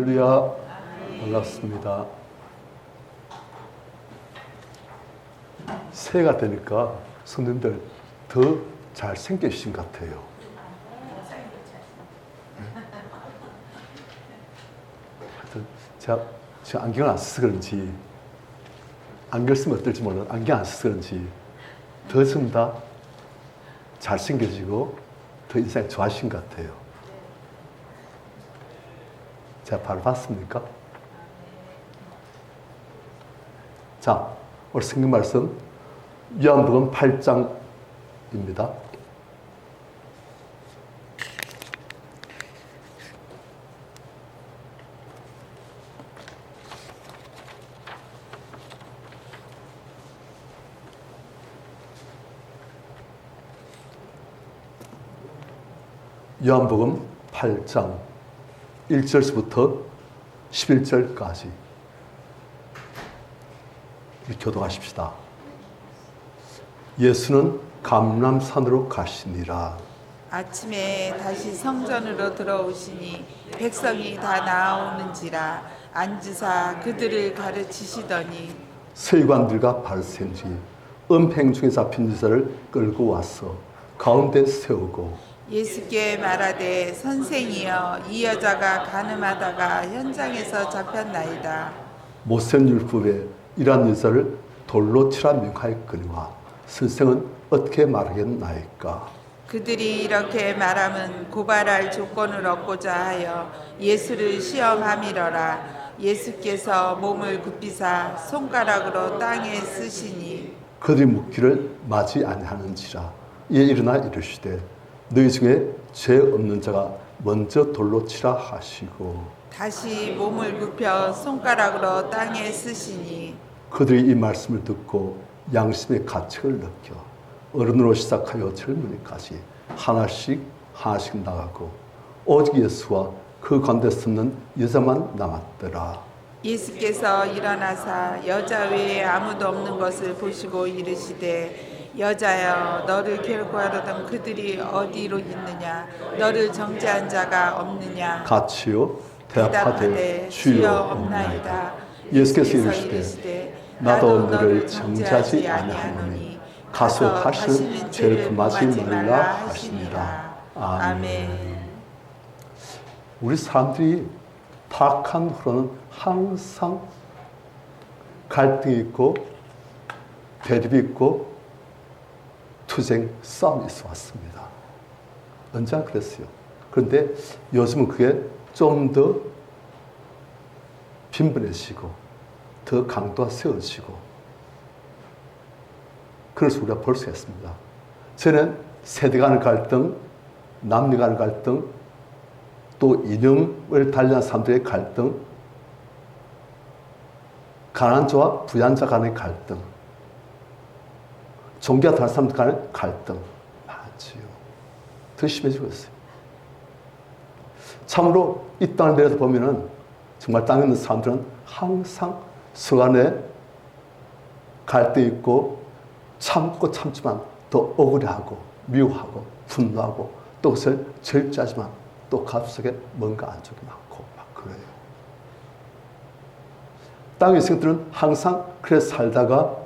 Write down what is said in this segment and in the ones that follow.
할렐루야. 반갑습니다. 새해가 되니까 성도님들 더 잘생기신 것 같아요. 하여튼 제가 안경을 안 써서 그런지, 안경 쓰면 어떨지 몰라도 안경 안 써서 그런지 더 좀 다 잘생겨지고 더 인상이 좋아하신 것 같아요. 제가 바로 봤습니까? 자, 오늘 성경 말씀 요한복음 8장입니다. 요한복음 8장 1절부터 11절까지 교도하십시다. 예수는 감람산으로 가시니라. 아침에 다시 성전으로 들어오시니 백성이 다 나아오는지라 앉으사 그들을 가르치시더니 서기관들과 바리새인들이 음행 중에 잡힌 여자를 끌고 와서 가운데 세우고 예수께 말하되 선생이여 이 여자가 간음하다가 현장에서 잡혔나이다. 모세율법에 이러한 여자를 돌로 치라 명하였거니와 선생은 어떻게 말하겠나이까. 그들이 이렇게 말함은 고발할 조건을 얻고자 하여 예수를 시험함이러라. 예수께서 몸을 굽히사 손가락으로 땅에 쓰시니 그들이 묻기를 맞이 아니하는지라. 이에 일어나 이르시되 너희 중에 죄 없는 자가 먼저 돌로 치라 하시고 다시 몸을 굽혀 손가락으로 땅에 쓰시니 그들이 이 말씀을 듣고 양심의 가책을 느껴 어른으로 시작하여 젊은이까지 하나씩 나가고 오직 예수와 그 가운데 섰는 여자만 남았더라. 예수께서 일어나사 여자 외에 아무도 없는 것을 보시고 이르시되 여자여 너를 결구하려던 그들이 어디로 있느냐 너를 정죄한 자가 없느냐. 같이요 대답하되 주여 없나이다. 예수께서 이르시되 나도 너를 정죄하지 아니하노니 가서 다시 죄를 범하지 말라 하시니라. 아멘. 우리 사람들이 타락한 후로는 항상 갈등이 있고 대립이 있고 투쟁 싸움이 있어 왔습니다. 언제나 그랬어요. 그런데 요즘은 그게 좀 더 빈번해지고 더 강도가 세워지고 그래서 우리가 볼 수 있습니다. 저는 세대 간의 갈등, 남녀 간의 갈등, 또 이념을 달리한 사람들의 갈등, 가난한 자와 부유한 자 간의 갈등, 종교와 다른 사람들 간의 갈등 많지요. 더 심해지고 있어요. 참으로 이 땅을 내려다 보면은 정말 땅에 있는 사람들은 항상 서로 간에 갈등이 있고 참고 참지만 또 억울해하고 미워하고 분노하고 또 그것을 절제하지만 또 가슴속에 뭔가 안쪽이 많고 막 그래요. 땅의 생들은 항상 그래 살다가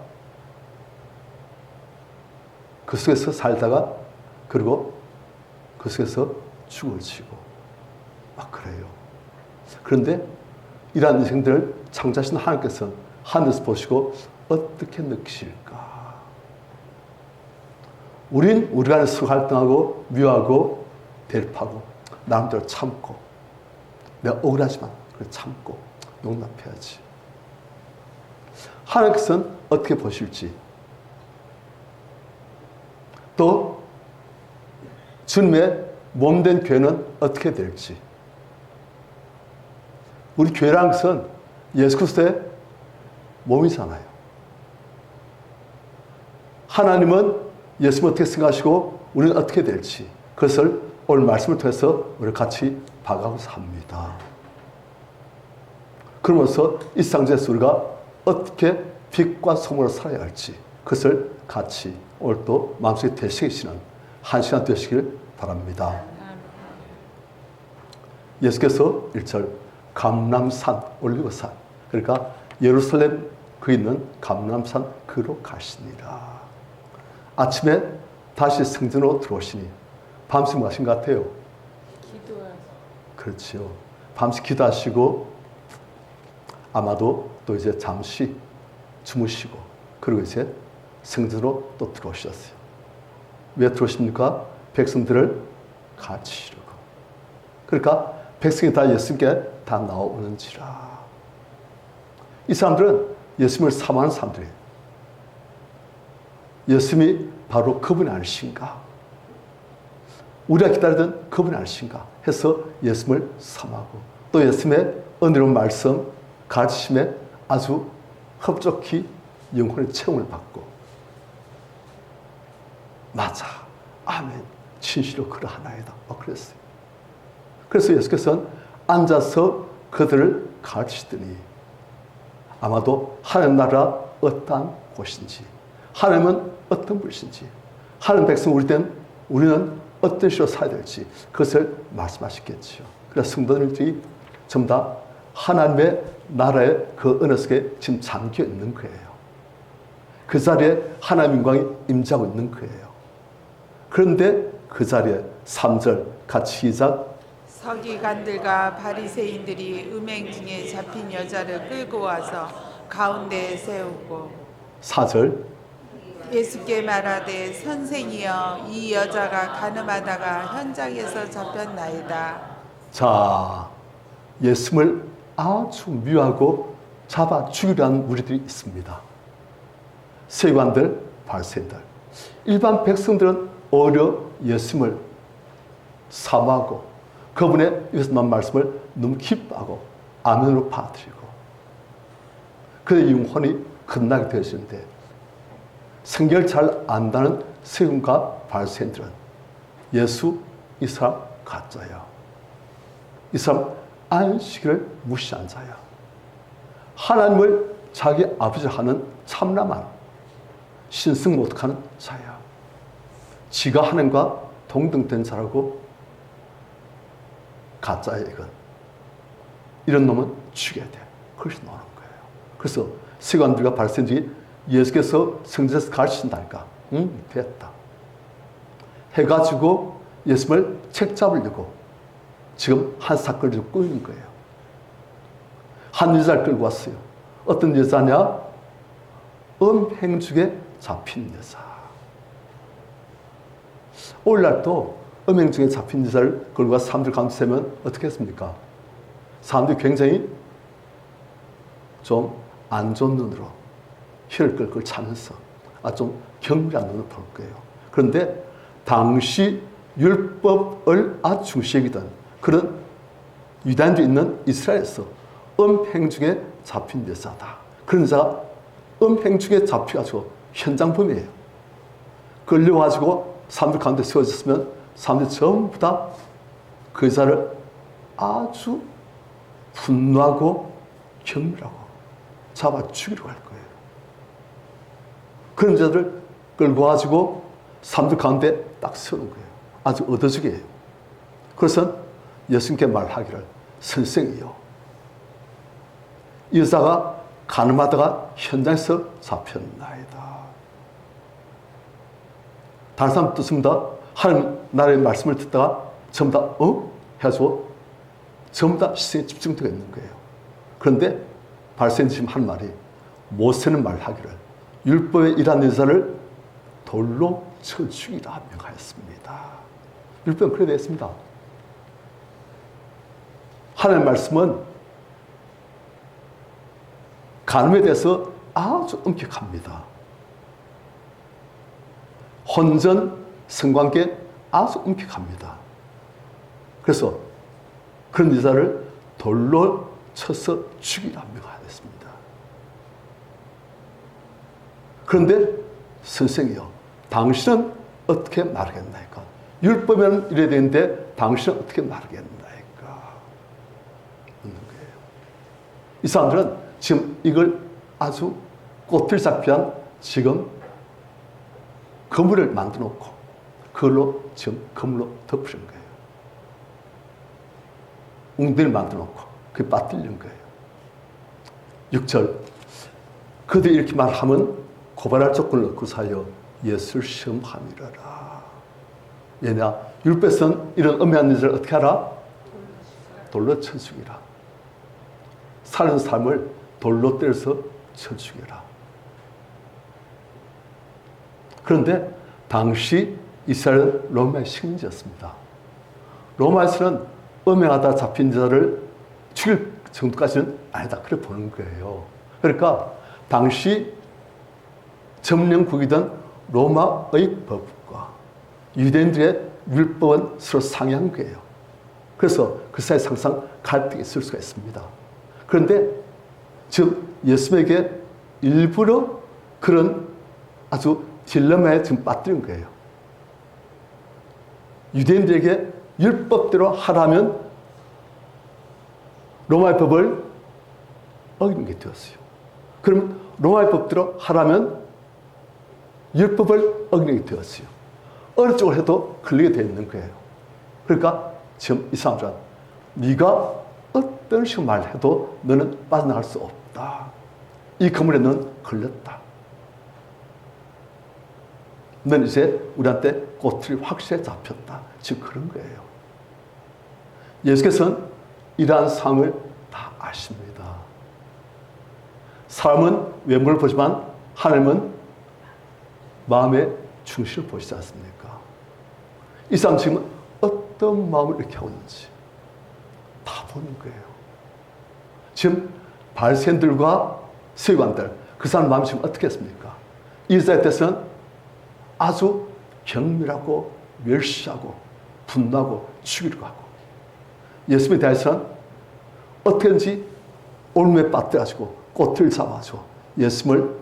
그 속에서 살다가 그리고 그 속에서 죽을 지고 막 그래요. 그런데 이러한 인생들을 창조하신 하나님께서는 하늘에서 보시고 어떻게 느끼실까? 우린 우리 간에 서로 갈등하고 미워하고 대립하고 나름대로 참고 내가 억울하지만 그래 참고 용납해야지. 하나님께서는 어떻게 보실지 또 주님의 몸된 교회는 어떻게 될지. 우리 교회라는 것은 예수 그리스도의 몸이잖아요. 하나님은 예수를 어떻게 생각하시고 우리는 어떻게 될지 그것을 오늘 말씀을 통해서 우리 같이 봐가고자 합니다. 그러면서 이 세상에서 우리가 어떻게 빛과 소금으로 살아야 할지 그것을 같이 오늘 또 마음속에 되새기시는 한 시간 되시길 바랍니다. 예수께서 1절 감람산, 올리고산. 그러니까 예루살렘 그 있는 감람산 그로 가시니라. 아침에 다시 성전으로 들어오시니 밤새 뭐 하신 것 같아요? 기도하시고. 그렇죠. 밤새 기도하시고 아마도 또 이제 잠시 주무시고 그리고 이제 성전으로 또 들어오셨어요. 왜 들어오십니까? 백성들을 같이 이루고. 그러니까 백성이 다 예수님께 다 나오는지라. 이 사람들은 예수님을 사모하는 사람들이에요. 예수님이 바로 그분이 아니신가? 우리가 기다리던 그분이 아니신가? 해서 예수님을 사모하고 또 예수님의 은혜로운 말씀, 가르치심에 아주 흡족히 영혼의 체험을 받고 맞아, 아멘, 진실로 그러하나이다. 그랬어요. 그래서 예수께서는 앉아서 그들을 가르치더니 아마도 하나님 나라 어떠한 곳인지, 하나님은 어떤 분이신지, 하나님 백성 우리는 어떤 식으로 살아야 될지 그것을 말씀하셨겠지요. 그래서 성도들이 전부 다 하나님의 나라의 그 은혜 속에 지금 잠겨 있는 거예요. 그 자리에 하나님의 영광이 임재하고 있는 거예요. 그런데 그 자리에 3절 같이 시작. 서기관들과 바리새인들이 음행 중에 잡힌 여자를 끌고 와서 가운데에 세우고 4절 예수께 말하되 선생이여 이 여자가 간음하다가 현장에서 잡혔나이다. 자, 예수님을 아주 미워하고 잡아 죽이려 하는 무리들이 있습니다. 세관들, 바리새인들. 일반 백성들은 오히려 예수님을 사모하고 그분의 이것만 말씀을 너무 기뻐하고 아멘으로 받아들이고 그의 영혼이 끝나게 되시는데 성경을 잘 안다는 세금과 바리새인들은 예수 이 사람 가짜야. 이 사람 안식일을 무시한 자야. 하나님을 자기 아버지 하는 참남한 신성 못하는 자야. 지가 하나님과 동등된 자라고 가짜야 이건. 이런 놈은 죽여야 돼. 그것이 나오는 거예요. 그래서 세관들과 바리새인들이 예수께서 성전에서 가르치신다니까. 됐다. 해가지고 예수님을 책잡으려고 지금 한 사건을 꾸미는 거예요. 한 여자를 끌고 왔어요. 어떤 여자냐? 음행중에 잡힌 여자. 오늘날 또 음행중에 잡힌 여자를 끌고 와서 사람들 가운데 세면 어떻게 했습니까? 사람들이 굉장히 좀 안 좋은 눈으로 혀를 끌끌 차면서 좀 경멸한 눈으로 볼 거예요. 그런데 당시 율법을 아주 중시 여기던 그런 유대인들이 있는 이스라엘에서 음행 중에 잡힌 여자다. 그런 여자가 음행 중에 잡혀가지고 현장범이에요. 끌려가지고 사람들 가운데 세워졌으면 사람들이 전부 다 그 여자를 아주 분노하고 경멸하고 잡아 죽이려고 할 거예요. 그런 여자를 끌고 가지고 사람들 가운데 딱 세우는 거예요. 아주 얻어주게 해요. 그래서 예수님께 말하기를 선생이요. 이 여자가 간음하다가 현장에서 잡혔나이다. 다른 사람 듣습니다. 하나님 나라의 말씀을 듣다가 전부 다 해가지고 전부 다 시선이 집중되어 있는 거예요. 그런데 바리새인들이 지금 한 말이 모세는 말하기를 율법에 일한 여자를 돌로 쳐 죽이라 명하였습니다. 율법은 그래 되어 있습니다. 하나님의 말씀은 간음에 대해서 아주 엄격합니다. 혼전, 성관계 아주 엄격합니다. 그래서 그런 여자를 돌로 쳐서 죽이라 명하였습니다. 그런데 선생이요, 당신은 어떻게 말하겠나이까? 율법에는 이래야 되는데 당신은 어떻게 말하겠나이까? 묻는 거예요. 이 사람들은 지금 이걸 아주 꽃을 잡히한 지금 그물을 만들어 놓고 그걸로 지금 그물로 덮으신 거예요. 웅덩이를 만들어 놓고 그게 빠뜨리는 거예요. 6절. 그들이 이렇게 말하면 고발할 조건을 구사하여 예수를 시험함이라라. 왜냐? 율법에서는 이런 엄한 일을 어떻게 하라? 돌로 쳐 죽이라. 사는 삶을 돌로 때려서 쳐 죽여라. 그런데 당시 이스라엘은 로마의 식민지였습니다. 로마에서는 음행하다 잡힌 자를 죽일 정도까지는 아니다. 그렇게 보는 거예요. 그러니까 당시 점령국이던 로마의 법과 유대인들의 율법은 서로 상이한 거예요. 그래서 그 사이에 항상 갈등이 있을 수가 있습니다. 그런데 지금 예수에게 일부러 그런 아주 딜레마에 지금 빠뜨린 거예요. 유대인들에게 율법대로 하라면 로마의 법을 어기는 게 되었어요. 그럼 로마의 법대로 하라면 율법을 어기는 게 되었어요. 어느 쪽을 해도 걸리게 되어 있는 거예요. 그러니까 지금 이 사람들은 네가 어떤 식으로 말해도 너는 빠져나갈 수 없다. 이 그물에 너는 걸렸다. 너는 이제 우리한테 꼬투리 확실히 잡혔다. 지금 그런 거예요. 예수께서는 이러한 상을 다 아십니다. 사람은 외모를 보지만 하나님은 마음의 중심을 보시지 않습니까? 이 사람 지금 어떤 마음을 이렇게 하고 있는지 다 보는 거예요. 지금 바리새인들과 서기관들, 그 사람 마음이 지금 어떻게 했습니까? 이스라엘 때서는 아주 경멸하고 멸시하고 분노하고 죽이려고 하고, 예수님에 대해서는 어떻게든지 올무에 빠뜨려가지고 꼬투리를 잡아가지고 예수님을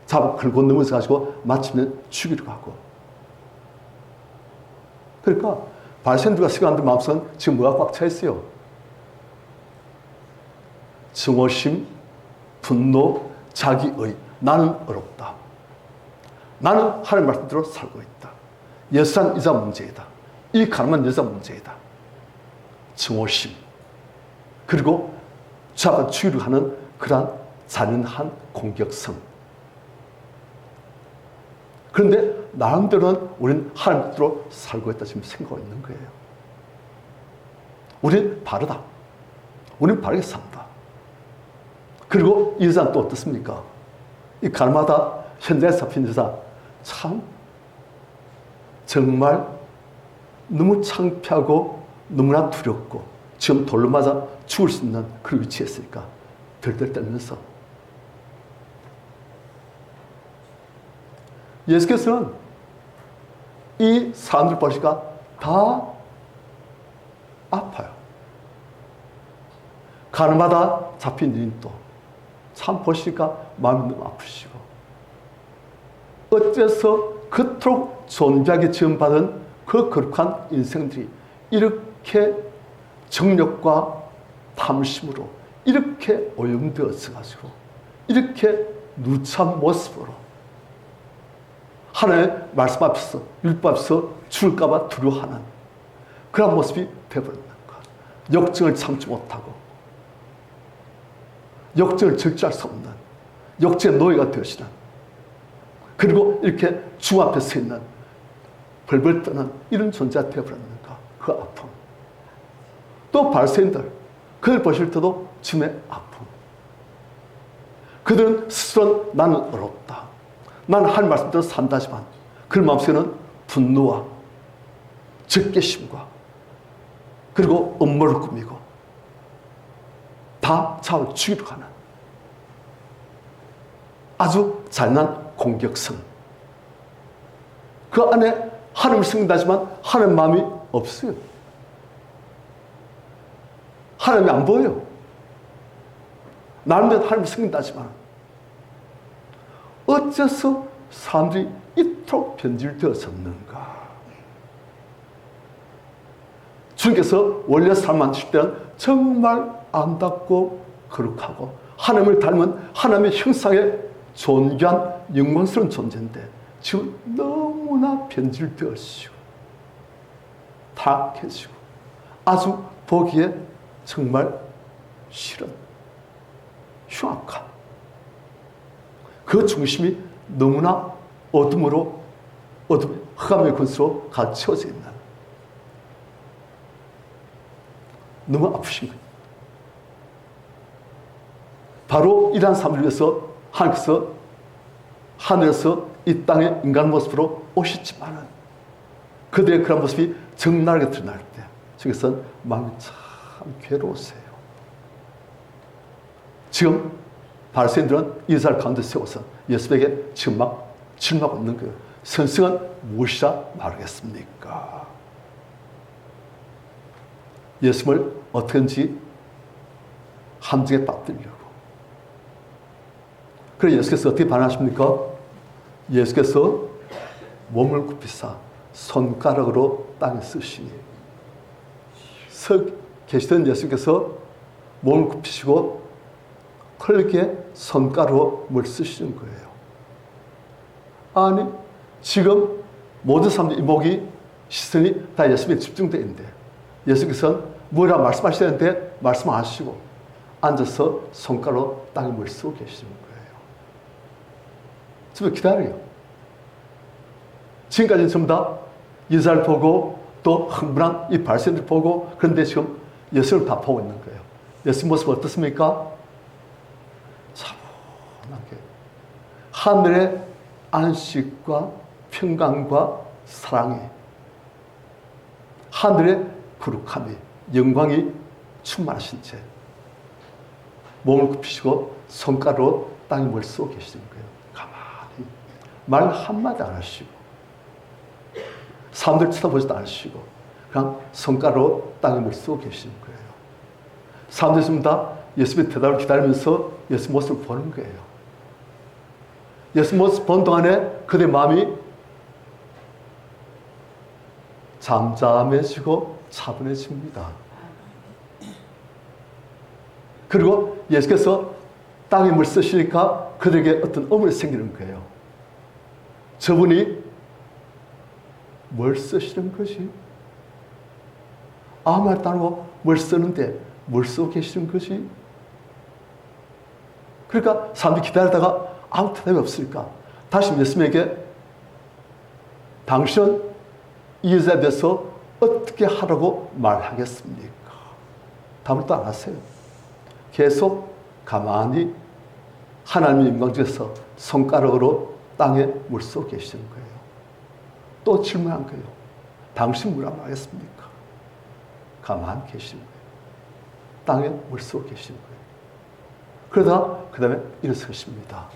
잡아 긁고 넘어져 가지고 마침내 죽이려고 하고. 그러니까 바리새인들과 서기관들 마음속은 지금 뭐가 꽉 차 있어요? 증오심, 분노, 자기의. 나는 어렵다. 나는 하나님 말씀대로 살고 있다. 예수한 이자 문제이다. 이 가난한 여자 문제이다. 증오심, 그리고 잡아 죽이려고 하는 그러한 잔인한 공격성. 그런데 나름대로는 우리는 하나님대로 살고 있다 지금 생각하고 있는 거예요. 우리는 바르다. 우리는 바르게 산다. 그리고 이 여자는 또 어떻습니까? 이 가나마다 현장에 잡힌 여자 참 정말 너무 창피하고 너무나 두렵고 지금 돌로 맞아 죽을 수 있는 그런 위치에 있으니까 덜덜 떨면서 예수께서는 이 사람들 보시니까 다 아파요. 가나마다 잡힌 일인도 참 보시니까 마음이 너무 아프시고, 어째서 그토록 존귀하게 지음받은 그 거룩한 인생들이 이렇게 정욕과 탐심으로 이렇게 오염되어서 이렇게 누추한 모습으로 하나님의 말씀 앞에서 율법 앞에서 죽을까봐 두려워하는 그런 모습이 되어버리는 것. 역증을 참지 못하고 역증을 절제할 수 없는 역증의 노예가 되어지는, 그리고 이렇게 주 앞에 서 있는 벌벌 떠는 이런 존재가 되어버렸는가. 그 아픔. 또 바리새인들, 그들 보실 때도 주님의 아픔. 그들은 스스로는 나는 어렵다, 나는 하나님 말씀대로 산다지만 그 마음속에는 분노와 적개심과 그리고 음모를 꾸미고 다 자을 죽이려고 하는 아주 잔인한 공격성. 그 안에 하나님을 섬긴다지만 하나님 마음이 없어요. 하나님이 안 보여요. 나름대로 하나님을 섬긴다지만 어째서 사람들이 이토록 변질되어졌는가. 주님께서 원래 사람 만드실 때는 정말 아름답고 거룩하고 하나님을 닮은 하나님의 형상에 존귀한 영광스러운 존재인데 지금 너무나 변질되어지고 타락해지고 아주 보기에 정말 실은, 흉악한 그 중심이 너무나 어둠으로 흑암의 근수로 갇혀져 있는, 너무 아프신 거예요. 바로 이러한 삶을 위해서 하나님께서 하늘에서 이 땅의 인간 모습으로 오셨지만은 그들의 그런 모습이 적나라하게 드러날 때 저기서는 마음이 참 괴로우세요. 지금 바리새인들은 이스라엘 가운데 세워서 예수에게 지금 막 질문하고 있는 거예요. 선생은 무엇이라 말하겠습니까? 예수를 어떻게든지 함정에 빠뜨리려고. 그래서 예수께서 어떻게 반응하십니까? 예수께서 몸을 굽히사 손가락으로 땅에 쓰시니, 서 계시던 예수께서 몸을 굽히시고 흙에 손가락으로 뭘 쓰시는 거예요. 아니, 지금 모든 사람들 이목이, 시선이 다 예수님에 집중되어 있는데 예수께서는 뭐라 말씀하시는데 말씀 안 하시고 앉아서 손가락으로 땅에 뭘 쓰고 계시는 거예요. 지금 기다려요. 지금까지는 전부 다 이스라엘 보고 또 흥분한 이 바리새인들 보고, 그런데 지금 예수를 다 보고 있는 거예요. 예수 모습 어떻습니까? 차분하게 하늘의 안식과 평강과 사랑이, 하늘의 거룩함이, 영광이 충만하신 채 몸을 굽히시고 손가락으로 땅에 뭘 쓰고 계시는 거예요. 가만히 말 한마디 안 하시고 사람들 쳐다보지도 않으시고 그냥 손가락으로 땅에 뭘 쓰고 계시는 거예요. 사람들이 전부 다 예수님의 대답을 기다리면서 예수 모습을 보는 거예요. 예수 모습 본 동안에 그들의 마음이 잠잠해지고 차분해집니다. 그리고 예수께서 땅에 물 쓰시니까 그들에게 어떤 어머니 생기는 거예요. 저분이 뭘 쓰시는 거지? 아무 말도 안 하고 뭘 쓰는데 뭘 쓰고 계시는 거지? 그러니까 사람들이 기다리다가 아무 대답이 없으니까 다시 예수님에게 당신은 이 여자에 대해서 어떻게 하라고 말하겠습니까? 답을 또 안 하세요. 계속 가만히 하나님의 영광 중에서 손가락으로 땅에 물 쏘고 계시는 거예요. 또 질문한 거예요. 당신 뭐라고 하겠습니까? 가만히 계시는 거예요. 땅에 물 쏘고 계시는 거예요. 그러다가 그 다음에 일어서십니다.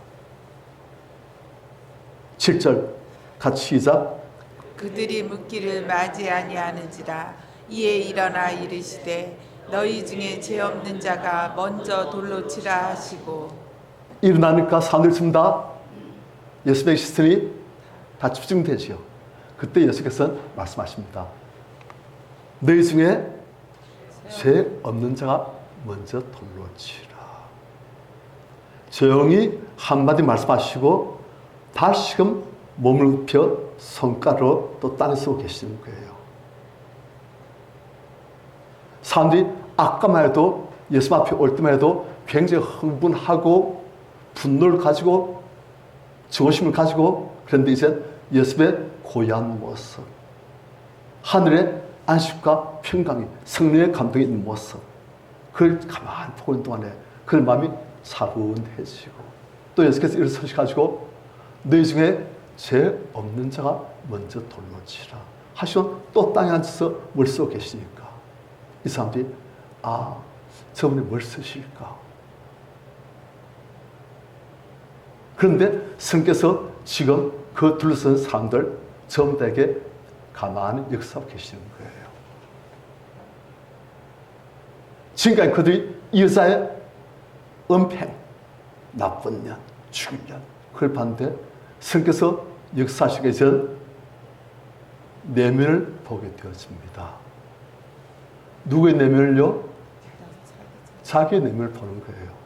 7절 같이 시작. 그들이 묻기를 맞이 아니하는지라 이에 일어나 이르시되 너희 중에 죄 없는 자가 먼저 돌로 치라 하시고. 일어나니까 사람들이 전부 다 예수님의 시선이 다 집중되지요. 그때 예수께서는 말씀하십니다. 너희 중에 죄 없는 자가 먼저 돌로 치라. 조용히 한마디 말씀하시고 다시금 몸을 굽혀 손가락으로 또 땅에 쓰고 계시는 거예요. 사람들이 아까만 해도 예수 앞에 올 때만 해도 굉장히 흥분하고 분노를 가지고 증오심을 가지고, 그런데 이제 예수의 고요한 모습, 하늘의 안식과 평강이, 성령의 감동이 있는 모습, 그걸 가만히 보고 있는 동안에 그 마음이 차분해지고, 또 예수께서 일어서셔가지고 너희 중에 죄 없는 자가 먼저 돌로 치라 하시면 또 땅에 앉아서 뭘 쓰고 계시니까 이 사람들이 저분이 뭘 쓰실까? 그런데 성께서 지금 그 둘러싼 사람들 전부 다에게 가만히 역사하고 계시는 거예요. 지금까지 그들이 이 여자의 은폐, 나쁜 년, 죽일 년, 그걸 봤는데 성께서 역사하시기 전 내면을 보게 되었습니다. 누구의 내면을요? 자기의 내면을 보는 거예요.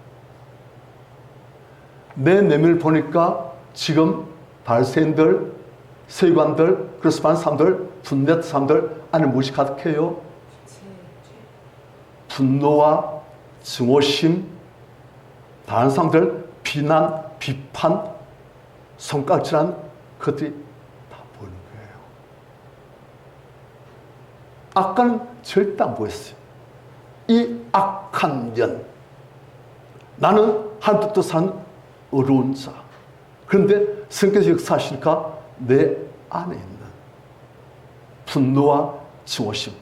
내 내면을 보니까 지금 바리새인들, 서기관들, 그래서 많은 사람들, 분노했던 사람들 안에 무엇이 가득해요? 분노와 증오심, 다른 사람들 비난, 비판, 손가락질한 그것들이 다 보이는 거예요. 아까는 절대 안 보였어요. 이 악한 년, 나는 하나님 뜻대로 사는 어려운 자. 그런데 성경에서 역사하시니까 내 안에 있는 분노와 증오심,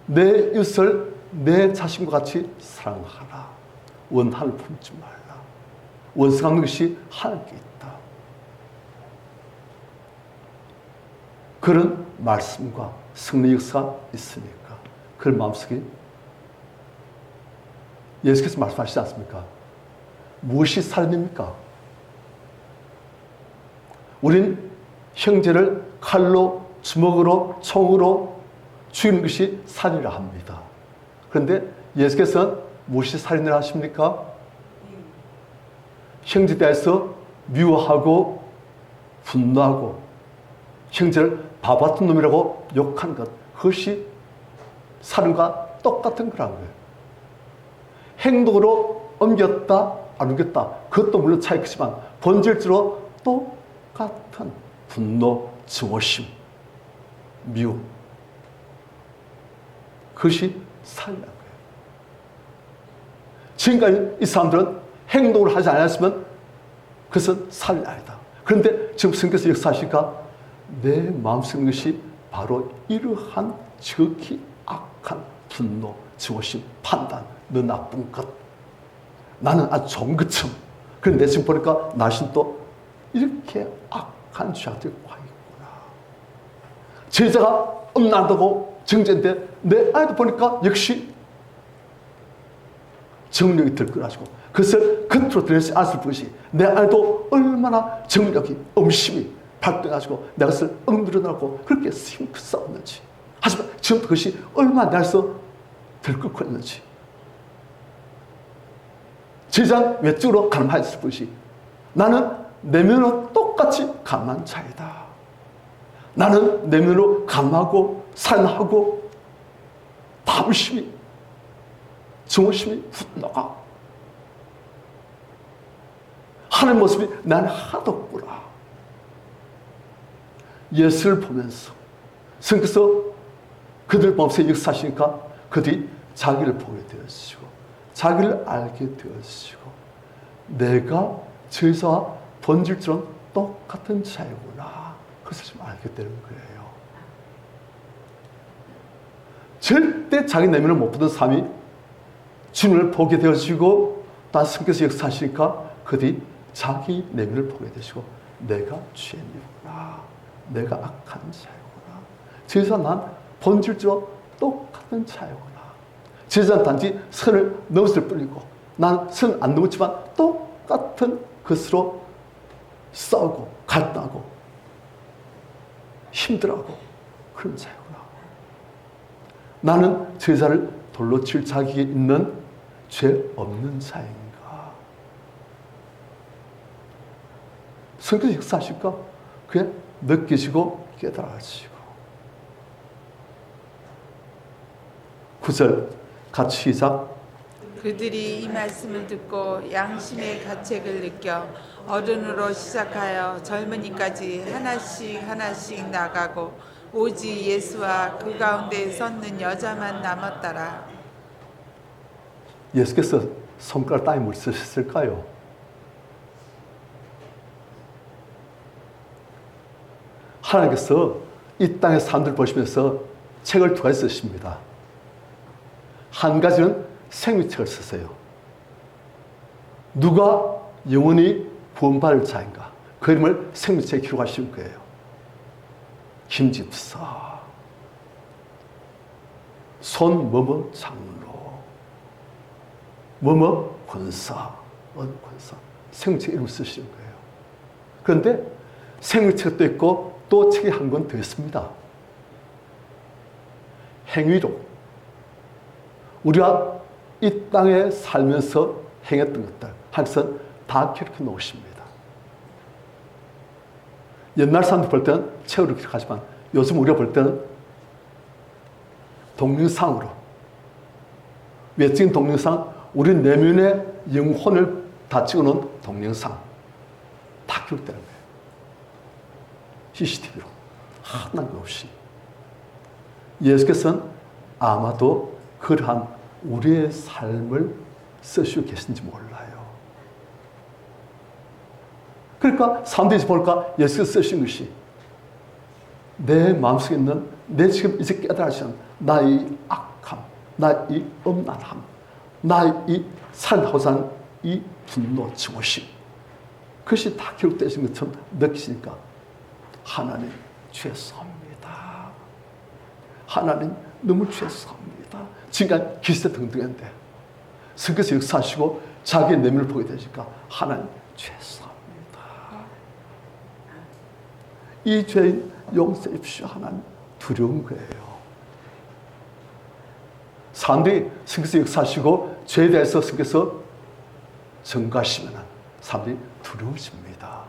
내 이웃을 내 자신과 같이 사랑하라. 원한을 품지 말라. 원수가 것이 하나님께 있다. 그런 말씀과 성령 역사가 있으니까 그 마음속에 예수께서 말씀하시지 않습니까? 무엇이 살인입니까? 우린 형제를 칼로, 주먹으로, 총으로 죽이는 것이 살인이라 합니다. 그런데 예수께서는 무엇이 살인을 하십니까? 형제에 대해서 미워하고 분노하고 형제를 바보 같은 놈이라고 욕하는 것, 그것이 살인과 똑같은 거라는 거예요. 행동으로 옮겼다, 안 옮겼다, 그것도 물론 차이 크지만 본질적으로 똑같은 분노, 증오심, 미움, 그것이 살인이라는 거예요. 지금까지 이 사람들은 행동을 하지 않았으면 그것은 살인이 아니다. 그런데 지금 성경에서 역사하시니까 내 마음속에 있는 것이 바로 이러한 지극히 악한 분노, 증오심, 판단, 너 나쁜 것, 나는 아주 좋은 것처럼. 그런데 지금 보니까 나 자신도 이렇게 악한 죄악들이 와 있구나. 제자가 엄난다고 정죄인데 내 아이도 보니까 역시 정력이 들끓어가지고 그것을 겉으로 드러내지 않을 것이 내 안에도 얼마나 정력이, 음심이 발동해가지고 내가 그것을 억누르고 그렇게 힘껏 싸웠는지, 하지만 지금 그것이 얼마나 내 안에서 들끓고 있는지, 제자는 외적으로 가늠하였을 것이 나는 내면으로 똑같이 가늠한 자이다. 나는 내면으로 가늠하고 살인하고 파부심이, 증오심이 분노가 하는 모습이 나는 하나도 없구나. 예수를 보면서 성경에서 그들 마음속에 역사하시니까 그들이 자기를 보게 되었시고 자기를 알게 되었시고 내가 저희와 본질처럼 똑같은 자이구나. 그것을 좀 알게 되는 거예요. 절대 자기 내면을 못 보던 사람이 주님을 보게 되어지고 또 성경에서 역사하시니까 그들이 자기 내면을 보게 되시고 내가 죄인이구나, 내가 악한 자이구나, 저희와 난 본질적으로 똑같은 자이구나. 저희는 단지 선을 넘었을 뿐이고 난 선 안 넘었지만 똑같은 것으로 싸우고 갈등하고 힘들어하고 그런 자이구나. 나는 제자를 돌로 칠 자기에 있는 죄 없는 자인가. 성경 역사하실까? 그게 느끼시고 깨달아지고. 9절 같이 시작. 그들이 이 말씀을 듣고 양심의 가책을 느껴 어른으로 시작하여 젊은이까지 하나씩 하나씩 나가고 오직 예수와 그 가운데 섰는 여자만 남았더라. 예수께서 손가락 따위 뭘 쓰셨을까요? 하나님께서 이 땅의 사람들 보시면서 책을 두 가지 쓰십니다. 한 가지는 생명책을 쓰세요. 누가 영원히 구원받을 자인가? 그 이름을 생명책에 기록하신 거예요. 김집사, 손뭐뭐 장로, 뭐뭐 권사, 어느 권사, 생명책 이름을 쓰시는 거예요. 그런데 생명책도 있고 또 책이 한 권 더 있습니다. 행위로 우리가 이 땅에 살면서 행했던 것들 하여튼 다 기록해 놓으십니다. 옛날 사람들 볼 때는 책으로 기록하지만 요즘 우리가 볼 때는 동영상으로, 외적인 동영상 우리 내면의 영혼을 다 찍어놓은 동영상 다 기록되는 거예요. CCTV로 하나도 없이. 예수께서는 아마도 그러한 우리의 삶을 쓰시고 계신지 몰라요. 그러니까 사람들이 보니까 예수께서 쓰신 것이 내 마음속에 있는 내 지금 이제 깨달으시는 나의 악함, 나의 음란함, 나의 살아가고자 하는 이 분노, 증오심, 그것이 다 기록되신 것처럼 느끼시니까 하나님 죄송합니다. 하나님 너무 죄송합니다. 지금까지 기세 등등했는데 성께서 역사하시고 자기의 내면을 보게 되니까 하나님 죄송합니다. 이 죄인 용서해 주십시오. 하나님 두려운 거예요. 사람들이 성께서 역사하시고 죄에 대해서 성께서 증거하시면 사람들이 두려워집니다.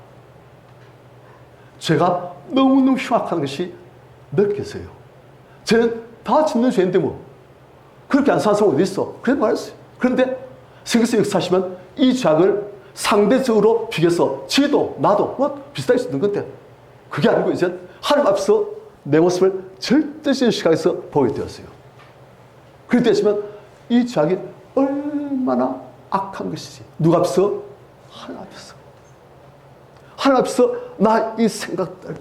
죄가 너무너무 흉악한 것이 느껴져요. 죄는 다 짓는 죄인데 뭐 그렇게 안 사는 사람 어디 있어? 그래 말했어요. 그런데 성께서 역사하시면 이 죄악을 상대적으로 비교해서 지도 나도 뭐 비슷할 수 있는 건데 그게 아니고 이제 하나님 앞에서 내 모습을 절대적인 시각에서 보게 되었어요. 그렇게 되시면 이 죄악이 얼마나 악한 것이지. 누가 앞서? 하나님 앞에서. 하나님 앞에서 나 이 생각들,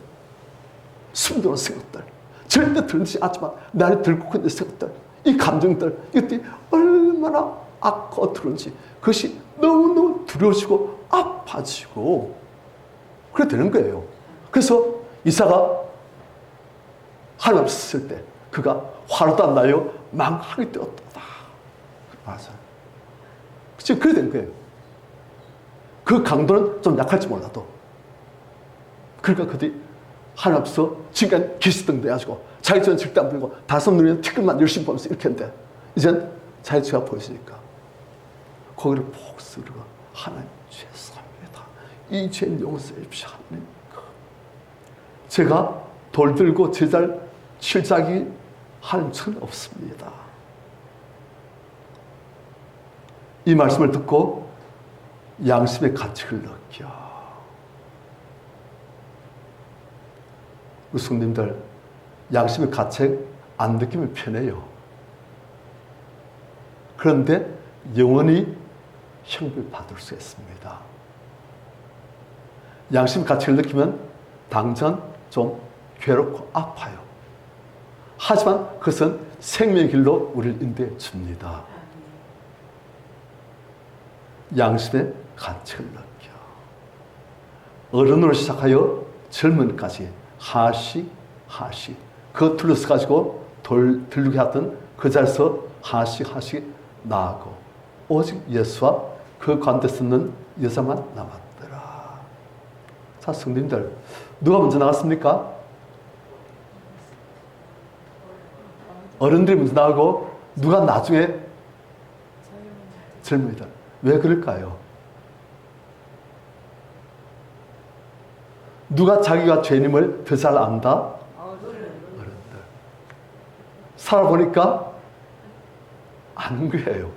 숨겨놓은 생각들, 절대 들리지 않지만 나를 들고 있는 생각들, 이 감정들, 이것들이 얼마나 악하고 들은지 그것이 너무너무 두려워지고 아파지고 그래 되는 거예요. 그래서 이사가 하나님 앞에 섰을 때 그가 화로도 안 나요 망하게 되었다. 맞아요. 지금 그래 된 거예요. 그 강도는 좀 약할지 몰라도 그러니까 그들이 하나님 앞에서 지금까지 기스등대가지고 자기 죄는 절대 안 보이고 다섯 눈에는 티끌만 열심히 보면서 이렇게 했는데 이젠 자기 죄가 보이시니까 거기를 푹 쓰르고 하나님 죄송합니다. 이 죄는 용서해 주십시오. 하나님 제가 돌 들고 제자를 칠자기 하는 천 없습니다. 이 말씀을 듣고 양심의 가책을 느껴. 우리 성님들 양심의 가책 안 느끼면 편해요. 그런데 영원히 형벌 받을 수 있습니다. 양심의 가책을 느끼면 당장 좀 괴롭고 아파요. 하지만 그것은 생명의 길로 우리를 인도해 줍니다. 양심의 가책을 느껴. 어른으로 시작하여 젊은까지 하시 그 둘러서 가지고 돌 들르게 하던 그 자리에서 하시 나아가고 오직 예수와 그 가운데 서는 여자만 남았더라. 자, 성님들 누가 먼저 나갔습니까? 어른들이 먼저 나가고 누가 나중에? 젊은이들. 왜 그럴까요? 누가 자기가 죄님을 더 잘 안다? 어른들. 살아보니까 아는 거예요.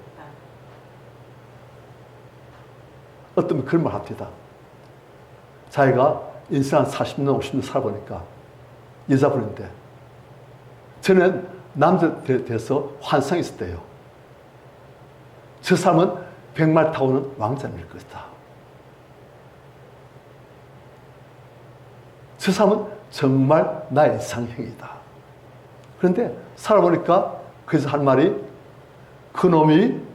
어떤 분 그런 말 합니다. 자기가 인생 한 40년, 50년 살아보니까 여자분인데 저는 남자에 대해서 환상이 있었대요. 저 사람은 백말 타고는 왕자일 것이다. 저 사람은 정말 나의 이상형이다. 그런데 살아보니까 그래서 한 말이 그놈입니다.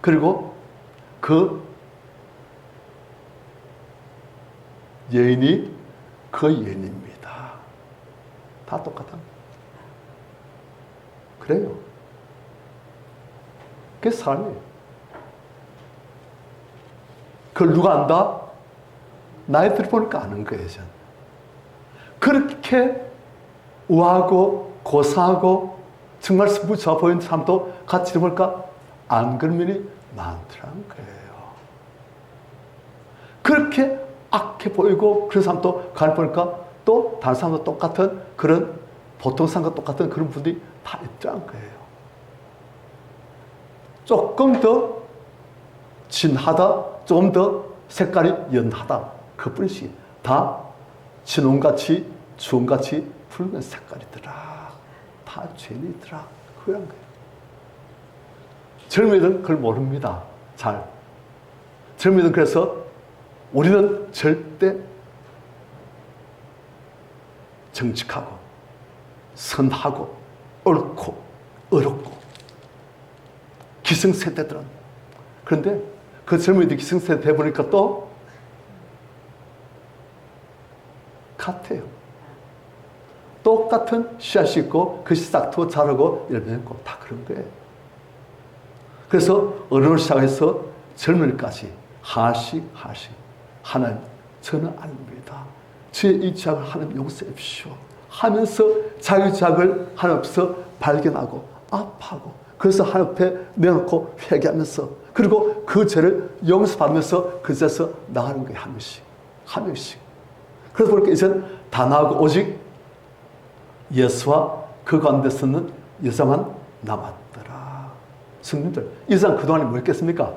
그리고 그 여인이 그 여인입니다. 다 똑같아. 그래요. 그게 삶이에요. 그걸 누가 안다? 나이 들어보니까 아는 거예요. 저는. 그렇게 우아하고 고상하고 정말 스무 좋아 보이는 사람도 같이 들어보니까 안 그런 면이 많더라는 거예요. 그렇게 악해 보이고 그런 사람도 가만히 보니까 또 다른 사람도 똑같은 그런 보통 사람과 똑같은 그런 분들이 다 있다는 거예요. 조금 더 진하다, 조금 더 색깔이 연하다. 그뿐이지. 다 진홍같이, 주홍같이 붉은 색깔이더라. 다 죄인이더라. 그런 거예요. 젊은이들은 그걸 모릅니다. 잘. 젊은이들은 그래서 우리는 절대 정직하고 선하고 옳고 어렵고 기성세대들은 그런데 그 젊은이들 기성세대 돼보니까 또 같아요. 똑같은 씨앗이 있고 그 싹트고 자라고 열매 맺고 다 그런 거예요. 그래서 어른을 시작해서 젊은이까지 하나씩 하나님 저는 압니다. 제 이 죄악을 하나님 용서해 주시오 하면서 자기 죄악을 하나님 앞에서 발견하고 아파하고 그래서 하나님 앞에 내놓고 회개하면서 그리고 그 죄를 용서받으면서 그 죄에서 나가는 거예요. 한 명씩. 그래서 보니까 이제는 다 나오고 오직 예수와 그 가운데서는 여자만 남았더라. 성도님들, 이 사람 그동안에 뭐 했겠습니까?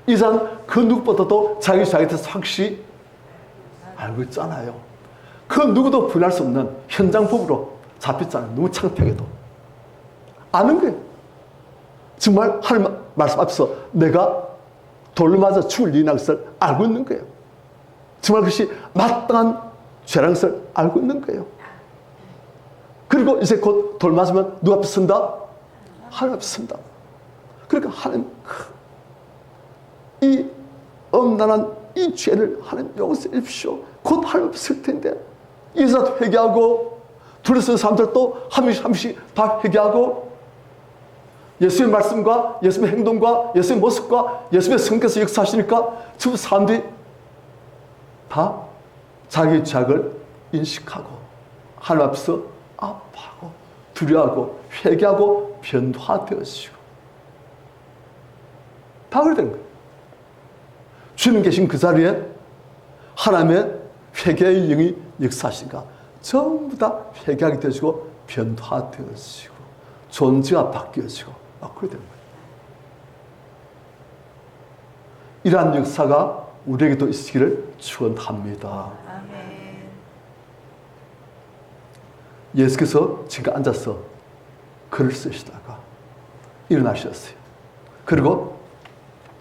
이 사람 그 누구보다도 자기에 대해서 확실히 알고 있잖아요. 그 누구도 부인할 수 없는 현장법으로 잡혔잖아요. 너무 창피하게도. 아는 거예요. 정말 하나님 말씀 앞에서 내가 돌로 맞아 죽을 일이라는 것을 알고 있는 거예요. 정말 그것이 마땅한 죄라는 것을 알고 있는 거예요. 그리고 이제 곧 돌 맞으면 누가 앞에 선다? 하나님 앞에 선다. 그러니까 하나님 이 엄난한 이 죄를 하나님 용서해 주십시오. 곧 하나님 앞에 설 텐데 이 사람 회개하고 둘러싼 사람들도 한 명씩 다 회개하고 예수의 말씀과 예수의 행동과 예수의 모습과 예수의 성께서 역사하시니까 주 사람들이 다 자기 죄악을 인식하고 하나님 앞에서 아파하고 두려워하고 회개하고 변화되어지고 다 그래 된 거예요. 주님 계신 그 자리에 하나님의 회개의 영이 역사하시니까 전부 다 회개하게 되어지고 변화되어지고 존재가 바뀌어지고 막 그래 되는 거예요. 이러한 역사가 우리에게도 있기를 축원합니다. 아멘. 예수께서 지금 앉아서 글을 쓰시다가 일어나셨어요. 그리고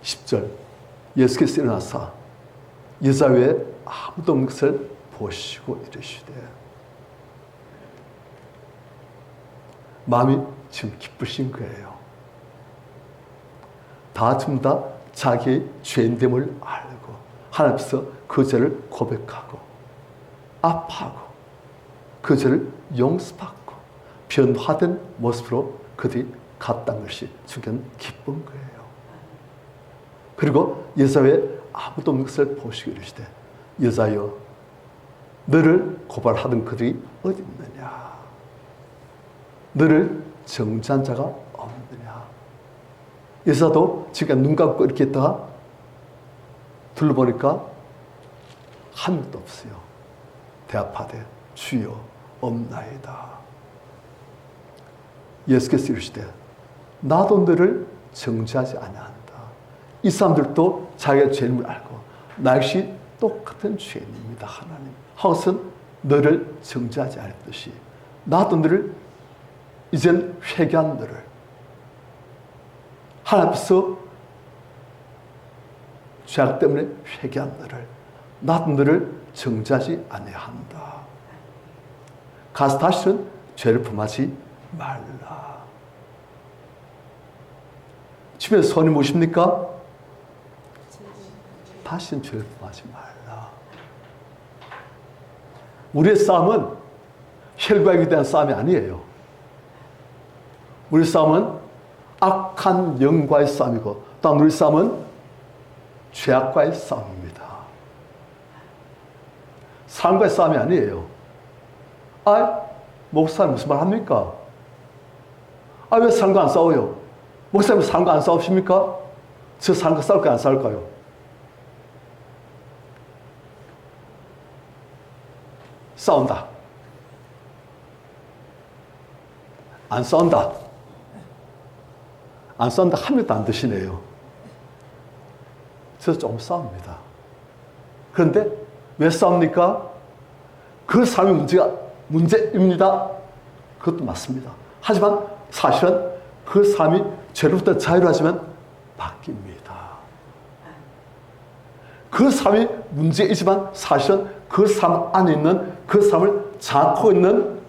10절 예수께서 일어나사 여자 외에 아무도 없는 것을 보시고 이르시되 마음이 지금 기쁘신 거예요. 다 전부 다 자기의 죄인됨을 알고 하나님 앞에서 그 죄를 고백하고 아파하고 그 죄를 용서받고 변화된 모습으로 그들이 갔다는 것이 주께는 기쁜 거예요. 그리고 여자 외에 아무도 없는 것을 보시고 이르시되 여자여 너를 고발하던 그들이 어디 있느냐? 너를 정죄한 자가 없느냐? 여자도 지금 눈 감고 이렇게 있다가 둘러보니까 한 명도 없어요. 대합하되 주여 없나이다. 예수께서 이르시되 나도 너를 정죄하지 아니한다. 이 사람들도 자기의 죄임을 알고 나 역시 똑같은 죄인입니다. 하나님 하고선 너를 정죄하지 않았듯이 나도 너를 이젠 회개한 너를 하나님 앞에서 죄악 때문에 회개한 너를 나도 너를 정죄하지 아니한다. 가서 다시는 죄를 범하지 말라. 집에 손이 무엇입니까? 다시는 죄를 범하지 말라. 우리의 싸움은 혈과 육에 대한 싸움이 아니에요. 우리 싸움은 악한 영과의 싸움이고 또 우리 싸움은 죄악과의 싸움입니다. 사람과의 싸움이 아니에요. 목사님 무슨 말 합니까? 왜 사람과 안 싸워요? 목사님 사람과 안 싸우십니까? 저 사람과 싸울까요? 안 싸울까요? 싸운다. 안 싸운다. 안 싸운다 하면도 안 드시네요. 그래서 좀 싸웁니다. 그런데 왜 싸웁니까? 그 삶의 문제입니다. 그것도 맞습니다. 하지만 사실은 그 삶이 죄로부터 자유하지만 바뀝니다. 그 삶이 문제이지만 사실은 그 삶 안에 있는 그 삶을 장악하고 있는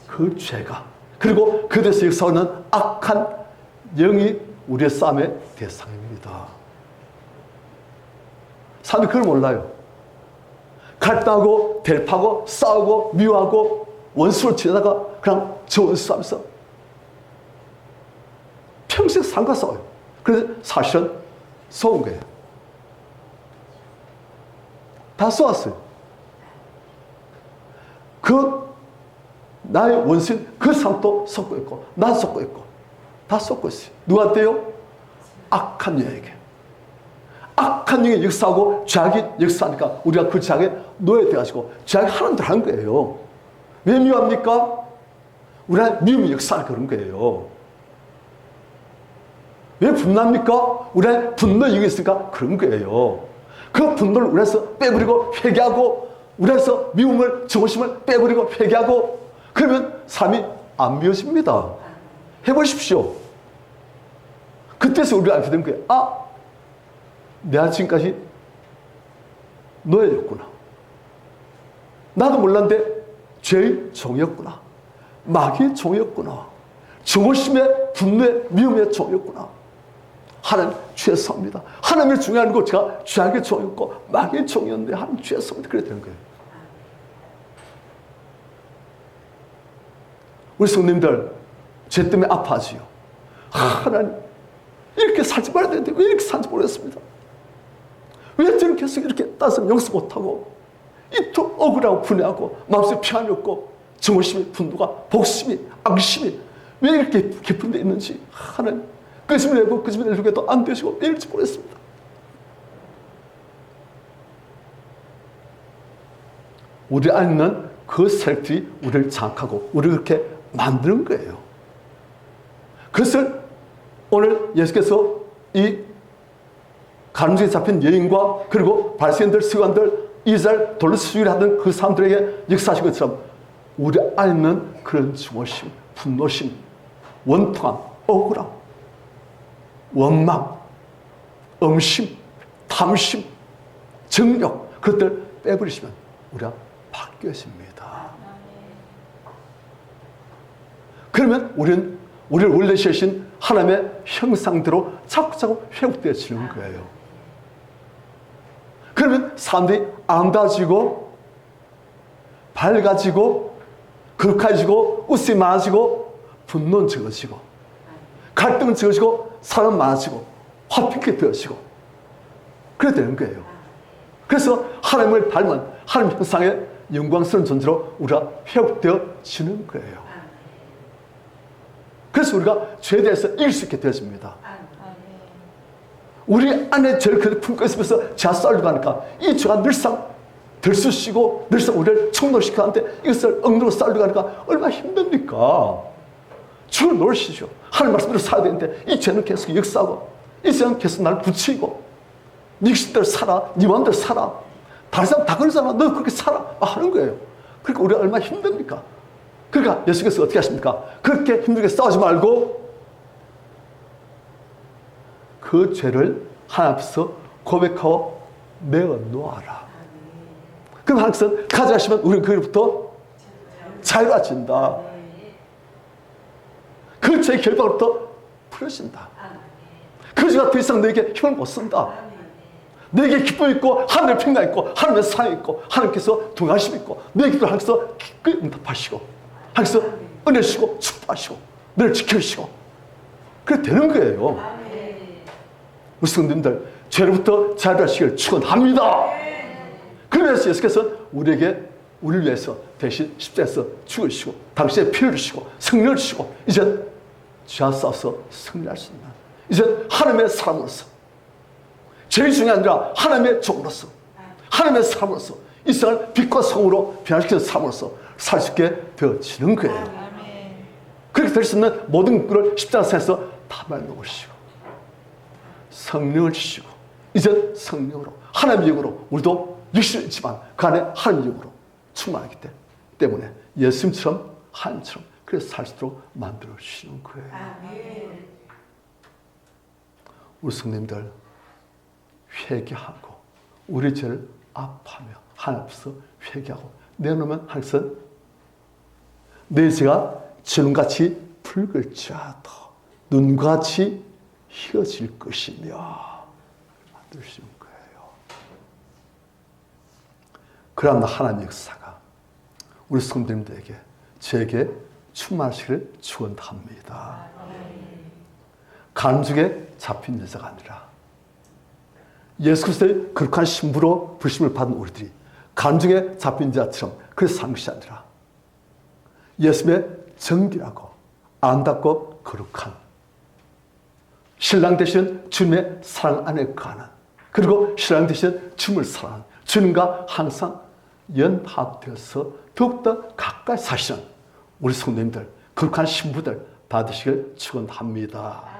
그 죄가 그리고 그대에서 역사하는 악한 영이 우리의 싸움의 대상입니다. 사람들이 그걸 몰라요. 갈등하고 대립하고 싸우고 미워하고 원수를 지내다가 그냥 저 원수하면서 평생 삶과 싸워요. 그래서 사실은 속은 거예요. 다 쏘았어요. 그 나의 원수인 그 사람도 쏟고 있고 난 쏟고 있고 다 쏟고 있어요. 누구한테요? 악한 영에게. 악한 영이 역사하고 죄악이 역사하니까 우리가 그 죄악에 노예돼가지고 죄악이 하는 대로 하는 거예요. 왜 미워합니까? 우리가 미움이 역사하는 그런 거예요. 왜 분노합니까? 우리가 분노 영이 있으니까 그런 거예요. 그 분노를 우리에서 빼버리고 회개하고 우리에서 미움을 정오심을 빼버리고 회개하고 그러면 삶이 안 미워집니다. 해보십시오. 그때서 우리가 알게 된 거예요. 아, 내가 지금까지 노예였구나. 나도 몰랐는데 죄의 종이었구나. 마귀의 종이었구나. 정오심의 분노의 미움의 종이었구나. 하나님 죄송합니다. 하나님의 중요한 거 제가 죄악의 종이었고 마귀의 종이었는데 하나님 죄송합니다. 그래야 되는 거예요. 우리 성님들 죄 때문에 아파하지요. 하나님 이렇게 살지 말아야 되는데 왜 이렇게 살지 모르겠습니다. 왜 저는 계속 이렇게 따서 용서 못하고 이토록 억울하고 분해하고 마음속에 평안이 없고 정오심이 분노가 복심이 악심이 왜 이렇게 깊은 데 있는지 하나님 그 집을 내고 그 집을 내려고 해도 안 되시고 왜 이럴지 모르겠습니다. 우리 안에 있는 그 세력들이 우리를 장악하고 우리를 그렇게 만드는 거예요. 그것을 오늘 예수께서 이 가늠죄에 잡힌 여인과 그리고 바리새인들, 서기관들, 이스라엘 돌로 수유를 하던 그 사람들에게 역사하신 것처럼 우리 안에 있는 그런 증오심, 분노심, 원통함, 억울함, 원망, 음심, 탐심, 정욕 그것들 빼버리시면 우리가 바뀌어집니다. 그러면 우리는 우리를 원래 지으신 하나님의 형상대로 자꾸자꾸 회복되어지는 거예요. 그러면 사람들이 아름다워지고 밝아지고 거룩해지고 웃음이 많아지고 분노는 적어지고 갈등은 적어지고 사람 많아지고 화평하게 되어지고 그래야 되는 거예요. 그래서 하나님을 닮은 하나님 형상의 영광스러운 존재로 우리가 회복되어지는 거예요. 그래서 우리가 죄에 대해서 이길 수 있게 되어집니다. 우리 안에 죄를 그렇게 품고 있으면서 죄와 싸우려고 하니까 이 죄가 늘상 들쑤시고 늘상 우리를 충돌시키는데 이것을 억누르고 싸우려고 하니까 얼마나 힘듭니까? 주를 놓으시죠. 하나님 말씀대로 살아야 되는데 이 죄는 계속 역사하고 이 죄는 계속 나를 붙이고 네 식대로 살아, 네 마음대로 살아. 다른 사람 다 그러잖아. 너 그렇게 살아. 하는 거예요. 그러니까 우리가 얼마나 힘듭니까? 그러니까 예수께서 어떻게 하십니까? 그렇게 힘들게 싸우지 말고 그 죄를 하나님 앞에서 고백하고 내어놓아라. 그럼 하나님께서 가져가시면 우리는 그로부터 자유로워진다. 그 죄의 결박으로부터 풀어진다. 그 죄가 더 이상 너에게 힘을 못 쓴다. 너에게 기쁨이 있고 하늘의 평강이 있고 하나님의 사랑이 있고 하나님께서 동행하심이 있고 너의 기도를 하나님께서 기꺼이 응답하시고 하나님께서 은혜 주시고 축복하시고 너를 지켜주시고 그래 되는 거예요. 우리 성도님들 죄로부터 자유하시기를 축원합니다. 그래서 예수께서 우리에게 우리를 위해서 대신 십자가에서 죽으시고 당신의 피를 주시고 승리를 주시고 이제 죄와 싸워서 승리할 수 있는 이제 하나님의 사람으로서 제일 중요한 게 아니라 하나님의 종으로서 하나님의 사람으로서 이 세상을 빛과 성으로 변화시키는 사람으로서 살 수 있게 되어지는 거예요. 그렇게 될 수 있는 모든 것을 십자가에서 다 말놓으시고 성령을 주시고 이제 성령으로 하나님의 영으로 우리도 육신이 있지만 그 안에 하나님의 영으로 충만하기 때문에 예수님처럼 하나님처럼 그래서 살 수 있도록 만들어 주시는 거예요. 아멘. 우리 성도님들 회개하고 우리 죄를 아파하며 하나님 앞에서 회개하고 내놓으면 항상 내 죄가 주눈같이 붉을지라도 눈같이 희어질 것이며 만드시는 거예요. 그러나 하나님의 역사가 우리 성도님들에게 죄에게 충만하시기를 축원합니다. 간죽에 잡힌 여자가 아니라 예수 그리스도의 거룩한 신부로 부르심을 받은 우리들이 간죽에 잡힌 자처럼 그래서 사는 것이 아니라 예수님의 정결하고 아름답고 거룩한 신랑 되신 주님의 사랑 안에 거하는 그리고 신랑 되신 주님을 사랑하는 주님과 항상 연합되어서 더욱더 가까이 사시는 우리 성도님들 거룩한 신부들 받으시길 축원합니다.